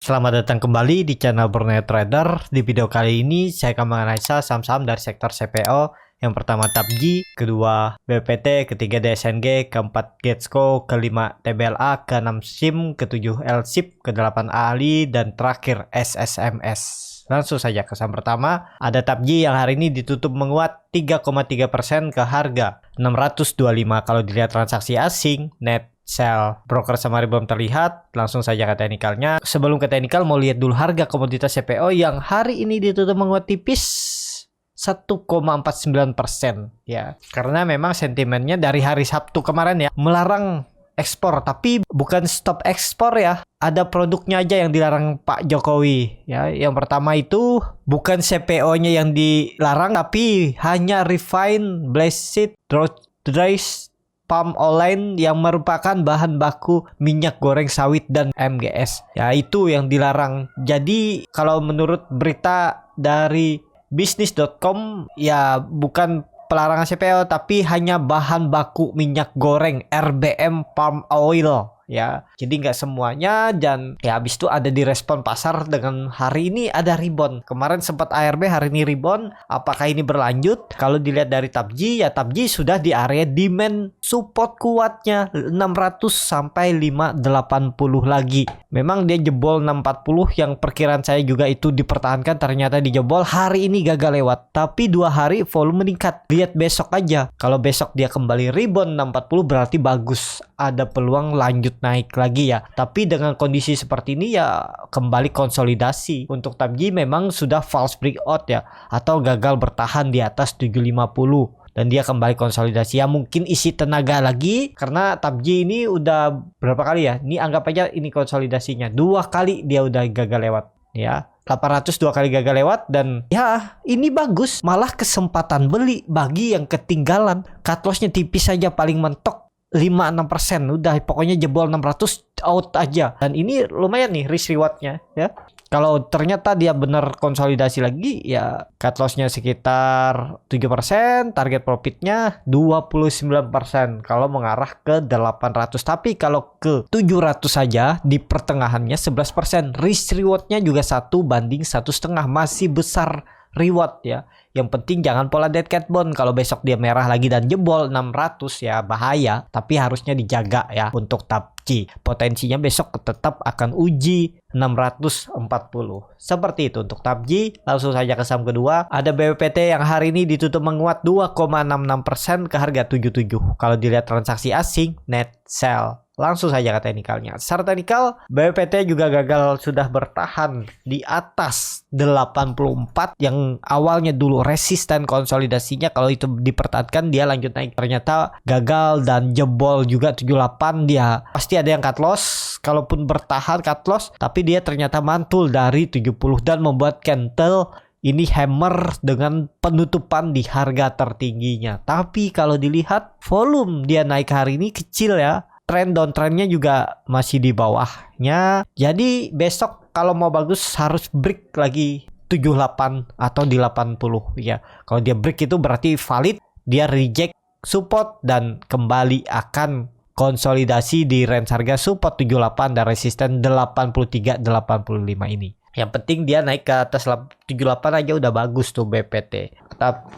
Selamat datang kembali di channel Burnet Trader. Di video kali ini saya akan menganalisa saham-saham dari sektor CPO. Yang pertama TAPJI, kedua BPT, ketiga DSNG, keempat Getsco, kelima TBLA, keenam SIM, ketujuh LSIP, kedelapan ALI, dan terakhir SSMS. Langsung saja ke saham pertama, ada TAPJI yang hari ini ditutup menguat 3,3% ke harga 625. Kalau dilihat transaksi asing, net sell broker summary belum terlihat. Langsung saja ke teknikalnya. Sebelum ke teknikal, mau lihat dulu harga komoditas CPO yang hari ini ditutup menguat tipis 1,49% ya. Karena memang sentimennya dari hari Sabtu kemarin ya melarang ekspor, tapi bukan stop ekspor ya. Ada produknya aja yang dilarang Pak Jokowi ya. Yang pertama itu bukan CPO-nya yang dilarang, tapi hanya refined blessed dry palm oil yang merupakan bahan baku minyak goreng sawit dan MGS. Ya, itu yang dilarang. Jadi kalau menurut berita dari bisnis.com ya bukan pelarangan CPO tapi hanya bahan baku minyak goreng RBM palm oil ya. Jadi nggak semuanya, dan ya habis itu ada direspon pasar dengan hari ini ada rebound. Kemarin sempat ARB, hari ini rebound. Apakah ini berlanjut? Kalau dilihat dari TAPJI, ya TAPJI sudah di area demand support kuatnya 600 sampai 580 lagi. Memang dia jebol 640 yang perkiraan saya juga itu dipertahankan, ternyata dijebol. Hari ini gagal lewat, tapi 2 hari volume meningkat. Lihat besok aja. Kalau besok dia kembali rebound 640 berarti bagus. Ada peluang lanjut naik lagi ya. Tapi dengan kondisi seperti ini ya kembali konsolidasi. Untuk TAPJI memang sudah false breakout ya, atau gagal bertahan di atas 750. Dan dia kembali konsolidasi ya, mungkin isi tenaga lagi karena TAPJI ini udah berapa kali ya, ini anggap aja ini konsolidasinya 2 kali dia udah gagal lewat ya. 800 2 kali gagal lewat, dan ya ini bagus, malah kesempatan beli bagi yang ketinggalan. Cut lossnya tipis saja, paling mentok 5-6%, udah pokoknya jebol 600 out aja. Dan ini lumayan nih risk rewardnya ya. Kalau ternyata dia benar konsolidasi lagi ya, cut lossnya sekitar 7%, target profitnya 29% kalau mengarah ke 800. Tapi kalau ke 700 saja di pertengahannya 11%. Risk rewardnya juga 1:1,5, masih besar reward ya. Yang penting jangan pola dead cat bond. Kalau besok dia merah lagi dan jebol 600 ya bahaya, tapi harusnya dijaga ya untuk TAPJI. Potensinya besok tetap akan uji 640. Seperti itu untuk TAPJI. Langsung saja ke saham kedua, ada BPT yang hari ini ditutup menguat 2,66% ke harga 77. Kalau dilihat transaksi asing, net sell. Langsung saja ke teknikalnya. Secara teknikal, BPT juga gagal sudah bertahan di atas 84 yang awalnya dulu resisten konsolidasinya. Kalau itu dipertahankan dia lanjut naik. Ternyata gagal dan jebol juga 78. Dia pasti ada yang cut loss. Kalaupun bertahan cut loss, tapi dia ternyata mantul dari 70 dan membuat candle ini hammer dengan penutupan di harga tertingginya. Tapi kalau dilihat volume dia naik hari ini kecil ya. Trend downtrendnya juga masih di bawahnya. Jadi besok kalau mau bagus harus break lagi 78 atau di 80 ya. Kalau dia break itu berarti valid, dia reject support dan kembali akan konsolidasi di range harga support 78 dan resisten 83-85 ini. Yang penting dia naik ke atas 78 aja udah bagus tuh BPT.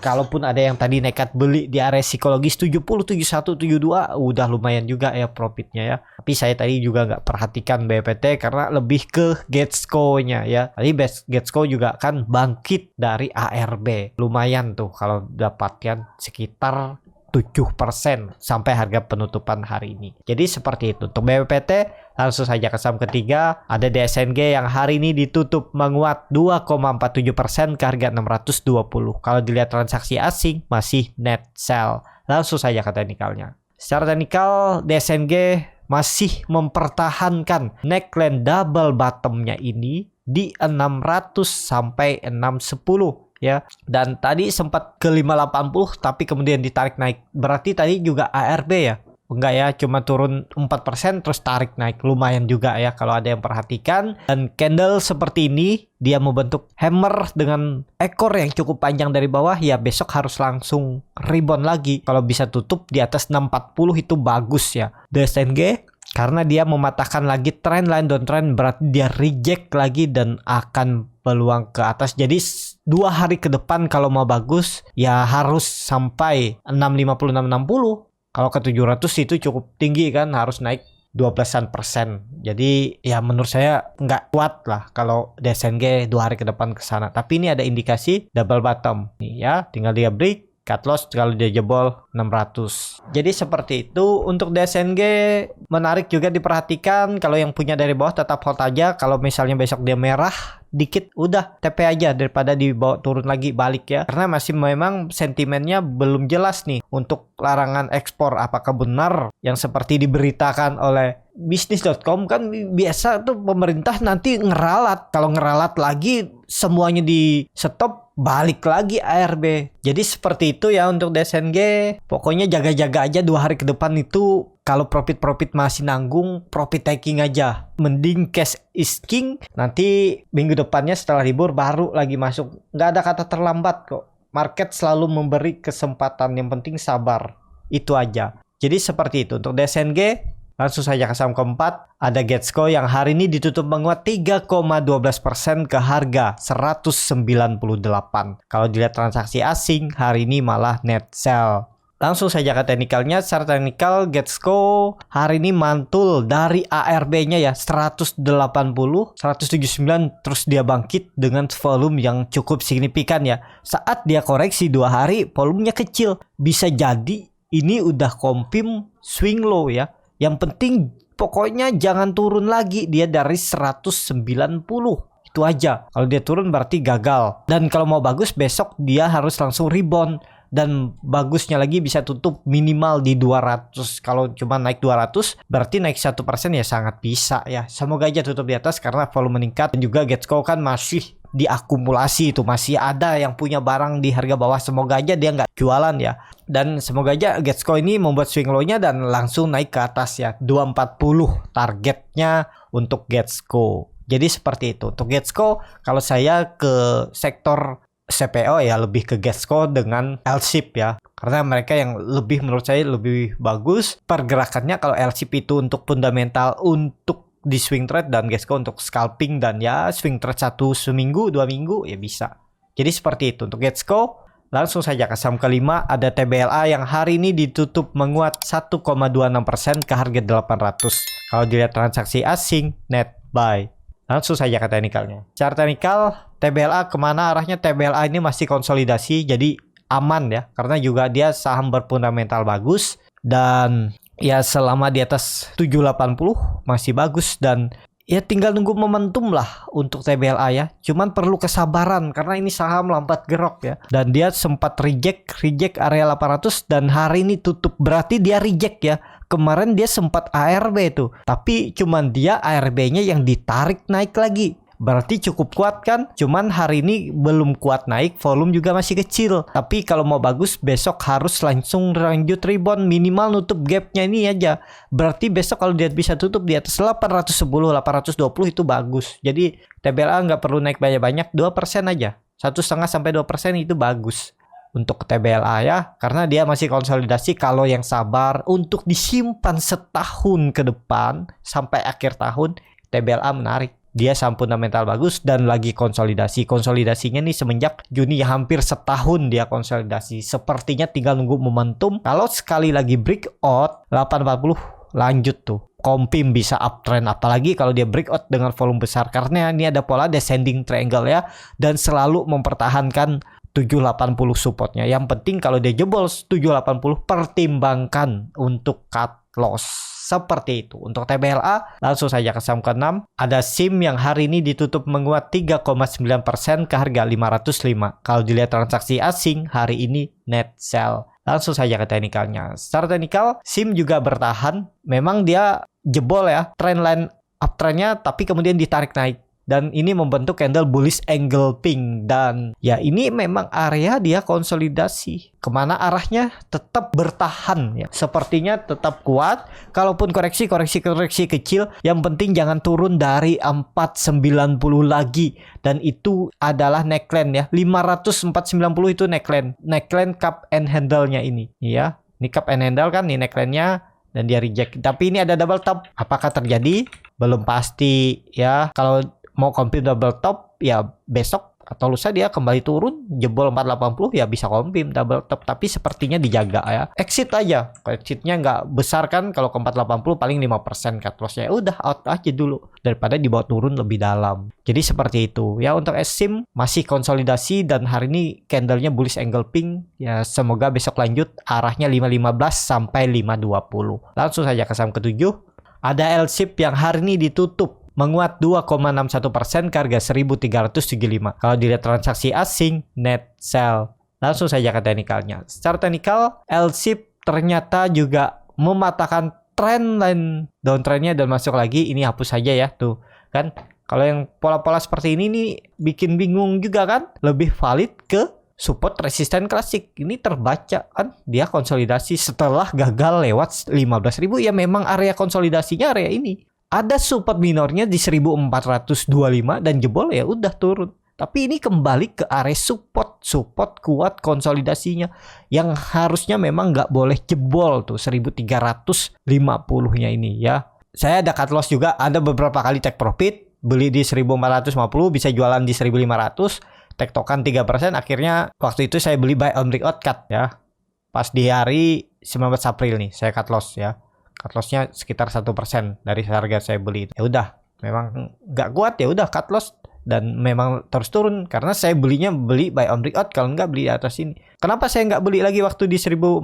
Kalaupun ada yang tadi nekat beli di area psikologis 70, 71, 72 udah lumayan juga ya profitnya ya. Tapi saya tadi juga nggak perhatikan BPT karena lebih ke Getsco-nya ya. Tadi Getsco juga kan bangkit dari ARB. Lumayan tuh kalau dapatkan sekitar 7% sampai harga penutupan hari ini. Jadi seperti itu untuk BPT. Langsung saja ke saham ketiga, ada DSNG yang hari ini ditutup menguat 2,47% ke harga 620. Kalau dilihat transaksi asing masih net sell. Langsung saja ke teknikalnya. Secara teknikal DSNG masih mempertahankan neckline double bottomnya ini di 600 sampai 610 ya. Dan tadi sempat ke 580 tapi kemudian ditarik naik. Berarti tadi juga ARB ya? Enggak ya, cuma turun 4% terus tarik naik. Lumayan juga ya kalau ada yang perhatikan. Dan candle seperti ini dia membentuk hammer dengan ekor yang cukup panjang dari bawah ya, besok harus langsung rebound lagi. Kalau bisa tutup di atas 640 itu bagus ya. DSNG Karena dia mematahkan lagi trendline downtrend, berarti dia reject lagi dan akan peluang ke atas. Jadi 2 hari ke depan kalau mau bagus ya harus sampai 650 660. Kalau ke 700 itu cukup tinggi kan, harus naik 12%. Jadi ya menurut saya nggak kuat lah kalau DSNG 2 hari ke depan ke sana. Tapi ini ada indikasi double bottom. Nih ya, tinggal dia break. Cut loss kalau dia jebol 600. Jadi seperti itu. Untuk DSNG menarik juga diperhatikan. Kalau yang punya dari bawah tetap hold aja. Kalau misalnya besok dia merah dikit, udah TP aja daripada dibawa turun lagi balik ya. Karena masih memang sentimennya belum jelas nih untuk larangan ekspor. Apakah benar yang seperti diberitakan oleh bisnis.com kan biasa tuh pemerintah nanti ngeralat. Kalau ngeralat lagi semuanya di stop, balik lagi ARB. Jadi seperti itu ya untuk DSNG. Pokoknya jaga-jaga aja 2 hari ke depan itu. Kalau profit masih nanggung, profit taking aja. Mending cash is king. Nanti minggu depannya setelah libur baru lagi masuk. Nggak ada kata terlambat kok. Market selalu memberi kesempatan. Yang penting sabar. Itu aja. Jadi seperti itu untuk DSNG. Langsung saja ke saham keempat, ada Getsco yang hari ini ditutup menguat 3,12% ke harga 198. Kalau dilihat transaksi asing, hari ini malah net sell. Langsung saja ke teknikalnya. Secara teknikal, Getsco hari ini mantul dari ARB-nya ya 180, 179, terus dia bangkit dengan volume yang cukup signifikan ya. Saat dia koreksi 2 hari, volumenya kecil. Bisa jadi ini udah confirm swing low ya. Yang penting pokoknya jangan turun lagi dia dari 190. Itu aja. Kalau dia turun berarti gagal. Dan kalau mau bagus besok dia harus langsung rebound. Dan bagusnya lagi bisa tutup minimal di 200. Kalau cuma naik 200 berarti naik 1% ya sangat bisa ya. Semoga aja tutup di atas karena volume meningkat. Dan juga Getsco kan masih diakumulasi itu. Masih ada yang punya barang di harga bawah. Semoga aja dia nggak jualan ya. Dan semoga aja Getsco ini membuat swing low-nya dan langsung naik ke atas ya. 240 targetnya untuk Getsco. Jadi seperti itu. Untuk Getsco kalau saya ke sektor CPO ya lebih ke Getsco dengan L-ship ya. Karena mereka yang lebih menurut saya lebih bagus pergerakannya. Kalau L-ship itu untuk fundamental untuk di swing trade dan Getsco untuk scalping dan ya swing trade 1 seminggu 2 minggu ya bisa. Jadi seperti itu untuk Getsco. Langsung saja ke saham kelima ada TBLA yang hari ini ditutup menguat 1,26% ke harga 800. Kalau dilihat transaksi asing net buy. Langsung saja ke teknikalnya. Secara teknikal TBLA kemana arahnya? TBLA ini masih konsolidasi jadi aman ya. Karena juga dia saham berfundamental bagus. Dan ya selama di atas 780 masih bagus. Dan ya tinggal nunggu momentum lah untuk TBLA ya. Cuman perlu kesabaran karena ini saham lambat gerok ya. Dan dia sempat reject area 800 dan hari ini tutup. Berarti dia reject ya. Kemarin dia sempat ARB tuh. Tapi cuman dia ARB-nya yang ditarik naik lagi. Berarti cukup kuat kan? Cuman hari ini belum kuat naik, volume juga masih kecil. Tapi kalau mau bagus besok harus langsung lanjut rebound, minimal nutup gapnya ini aja. Berarti besok kalau dia bisa tutup di atas 810, 820 itu bagus. Jadi TBLA nggak perlu naik banyak-banyak, 2% aja. 1,5 sampai 2% itu bagus untuk TBLA ya. Karena dia masih konsolidasi. Kalau yang sabar untuk disimpan setahun ke depan sampai akhir tahun, TBLA menarik. Dia saham fundamental bagus dan lagi konsolidasi. Konsolidasinya nih semenjak Juni hampir setahun dia konsolidasi. Sepertinya tinggal nunggu momentum. Kalau sekali lagi breakout 840 lanjut tuh. Kompim bisa uptrend apalagi kalau dia breakout dengan volume besar karena ini ada pola descending triangle ya dan selalu mempertahankan 780 supportnya. Yang penting kalau dia jebol 780 pertimbangkan untuk cut loss. Seperti itu. Untuk TBLA langsung saja ke saham ke-6. Ada SIM yang hari ini ditutup menguat 3,9% ke harga 505. Kalau dilihat transaksi asing hari ini net sell. Langsung saja ke teknikalnya. Secara teknikal SIM juga bertahan. Memang dia jebol ya trendline uptrendnya tapi kemudian ditarik naik. Dan ini membentuk candle bullish engulfing. Dan ya ini memang area dia konsolidasi. Kemana arahnya? Tetap bertahan ya. Sepertinya tetap kuat. Kalaupun koreksi kecil. Yang penting jangan turun dari 490 lagi. Dan itu adalah neckline ya. 500 490 itu neckline. Neckline cup and handle-nya ini. Ya. Ini cup and handle kan. Ini neckline-nya. dan dia reject. Tapi ini ada double top. Apakah terjadi? Belum pasti ya. Kalau mau confirm double top ya besok atau lusa dia kembali turun jebol 480 ya bisa confirm double top, tapi sepertinya dijaga ya. Exit aja. Kalau exitnya nggak besar kan, kalau ke 480 paling 5% cut lossnya. Udah out aja dulu daripada dibawa turun lebih dalam. Jadi seperti itu ya. Untuk SIM masih konsolidasi dan hari ini candlenya bullish engulfing ya, semoga besok lanjut arahnya 515 sampai 520. Langsung saja ke saham ketujuh. Ada LSIP yang hari ini ditutup menguat 2,61% ke harga 1375. Kalau dilihat transaksi asing, net sell. Langsung saja ke teknikalnya. Secara teknikal, LSIP ternyata juga mematahkan trendline downtrendnya dan masuk lagi. Ini hapus saja ya, tuh kan. Kalau yang pola-pola seperti ini nih bikin bingung juga kan. Lebih valid ke support resisten klasik. Ini terbaca kan, dia konsolidasi setelah gagal lewat 15.000. Ya memang area konsolidasinya area ini. Ada support minornya di 1425 dan jebol ya udah turun. Tapi ini kembali ke area support kuat konsolidasinya yang harusnya memang nggak boleh jebol tuh 1350-nya ini ya. Saya ada cut loss juga, ada beberapa kali take profit, beli di 1450 bisa jualan di 1500, tektokan 3%, akhirnya waktu itu saya beli buy on breakout cut ya. Pas di hari 19 April nih saya cut loss ya. Cut loss-nya sekitar 1% dari harga saya beli. Ya udah, memang nggak kuat ya udah cut loss dan memang terus turun karena saya beli buy on breakout, kalau nggak beli di atas ini. Kenapa saya nggak beli lagi waktu di 1450?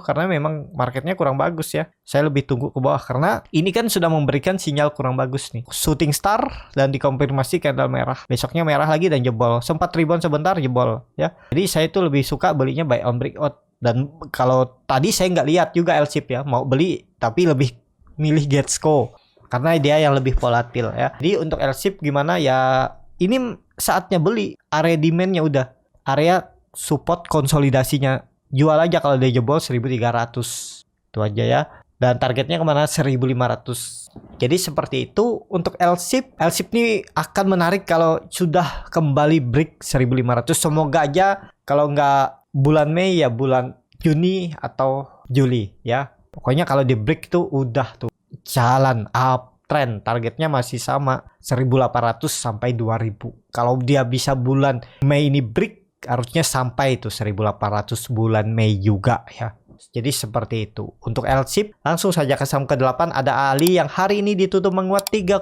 Karena memang marketnya kurang bagus ya. Saya lebih tunggu ke bawah karena ini kan sudah memberikan sinyal kurang bagus nih. Shooting star dan dikonfirmasi candle merah. Besoknya merah lagi dan jebol. Sempat rebound sebentar jebol ya. Jadi saya tuh lebih suka belinya buy on breakout. Dan kalau tadi saya nggak lihat juga LSIP ya, mau beli tapi lebih milih Getsco karena dia yang lebih volatil ya. Jadi untuk LSIP gimana ya, ini saatnya beli. Area demandnya udah, area support konsolidasinya jual aja kalau dia jebol 1300 itu aja ya. Dan targetnya kemana? 1500. Jadi seperti itu untuk LSIP. LSIP ini akan menarik kalau sudah kembali break 1500. Semoga aja kalau nggak bulan Mei ya bulan Juni atau Juli ya. Pokoknya kalau di break tuh udah tuh jalan uptrend. Targetnya masih sama 1800 sampai 2000. Kalau dia bisa bulan Mei ini break, harusnya sampai itu 1800 bulan Mei juga ya. Jadi seperti itu. Untuk LSIP langsung saja ke saham ke-8 ada Ali yang hari ini ditutup menguat 3,06%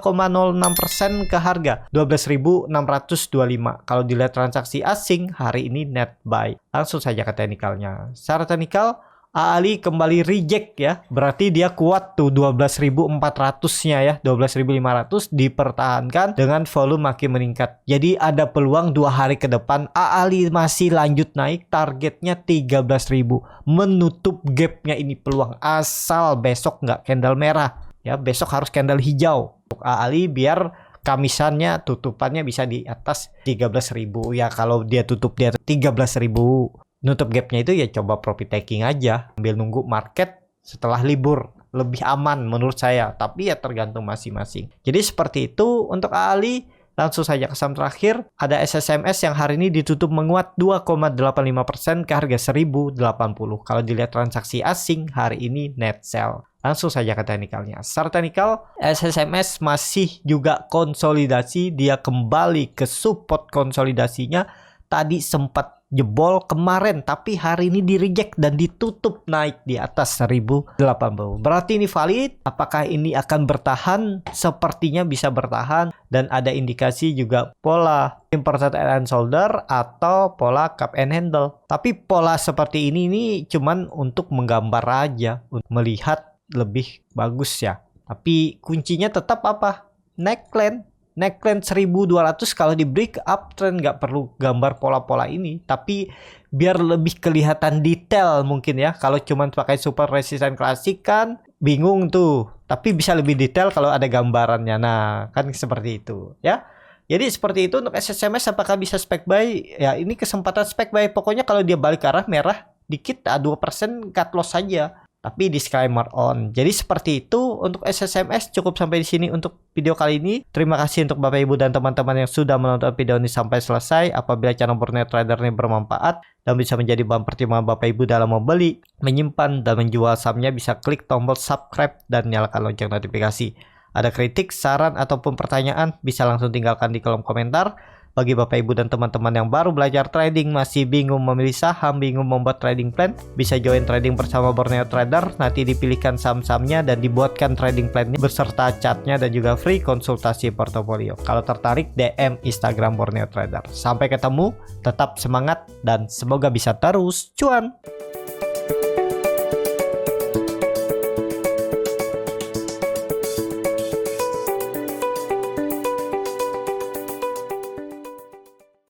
ke harga 12.625. Kalau dilihat transaksi asing hari ini net buy. Langsung saja ke teknikalnya. Secara teknikal Ali kembali reject ya. Berarti dia kuat tuh 12.400-nya ya. 12.500 dipertahankan dengan volume makin meningkat. Jadi ada peluang 2 hari ke depan Ali masih lanjut naik, targetnya 13.000. Menutup gapnya ini peluang asal besok nggak candle merah ya. Besok harus candle hijau untuk Ali biar kamisannya tutupannya bisa di atas 13.000 ya. Kalau dia tutup di atas 13.000, nutup gapnya itu ya coba profit taking aja, ambil nunggu market setelah libur, lebih aman menurut saya, tapi ya tergantung masing-masing. Jadi seperti itu untuk Ali. Langsung saja ke saham terakhir ada SSMS yang hari ini ditutup menguat 2,85% ke harga 1080. Kalau dilihat transaksi asing hari ini net sell. Langsung saja ke teknikalnya. Secara teknikal SSMS masih juga konsolidasi, dia kembali ke support konsolidasinya. Tadi sempat jebol kemarin tapi hari ini di reject dan ditutup naik di atas 1080. Berarti ini valid. Apakah ini akan bertahan? Sepertinya bisa bertahan dan ada indikasi juga pola important and shoulder atau pola cup and handle. Tapi pola seperti ini cuman untuk menggambar aja, untuk melihat lebih bagus ya. Tapi kuncinya tetap apa? Neckline 1200 kalau di break uptrend nggak perlu gambar pola-pola ini, tapi biar lebih kelihatan detail mungkin ya. Kalau cuma pakai super resisten klasik kan bingung tuh, tapi bisa lebih detail kalau ada gambarannya. Nah kan seperti itu ya. Jadi seperti itu untuk SSMS. Apakah bisa spec buy? Ya ini kesempatan spec buy. Pokoknya kalau dia balik ke arah merah dikit 2% cut loss saja. tapi disclaimer on. Jadi seperti itu untuk SSMS. Cukup sampai di sini untuk video kali ini. Terima kasih untuk Bapak Ibu dan teman-teman yang sudah menonton video ini sampai selesai. Apabila channel Borneo Trader ini bermanfaat dan bisa menjadi bahan pertimbangan Bapak Ibu dalam membeli, menyimpan, dan menjual sahamnya, bisa klik tombol subscribe dan nyalakan lonceng notifikasi. Ada kritik, saran, ataupun pertanyaan, bisa langsung tinggalkan di kolom komentar. Bagi Bapak Ibu dan teman-teman yang baru belajar trading, masih bingung memilih saham, bingung membuat trading plan, bisa join trading bersama Borneo Trader. Nanti dipilihkan saham-sahamnya dan dibuatkan trading plan-nya beserta chartnya dan juga free konsultasi portofolio. Kalau tertarik, DM Instagram Borneo Trader. Sampai ketemu, tetap semangat dan semoga bisa terus cuan.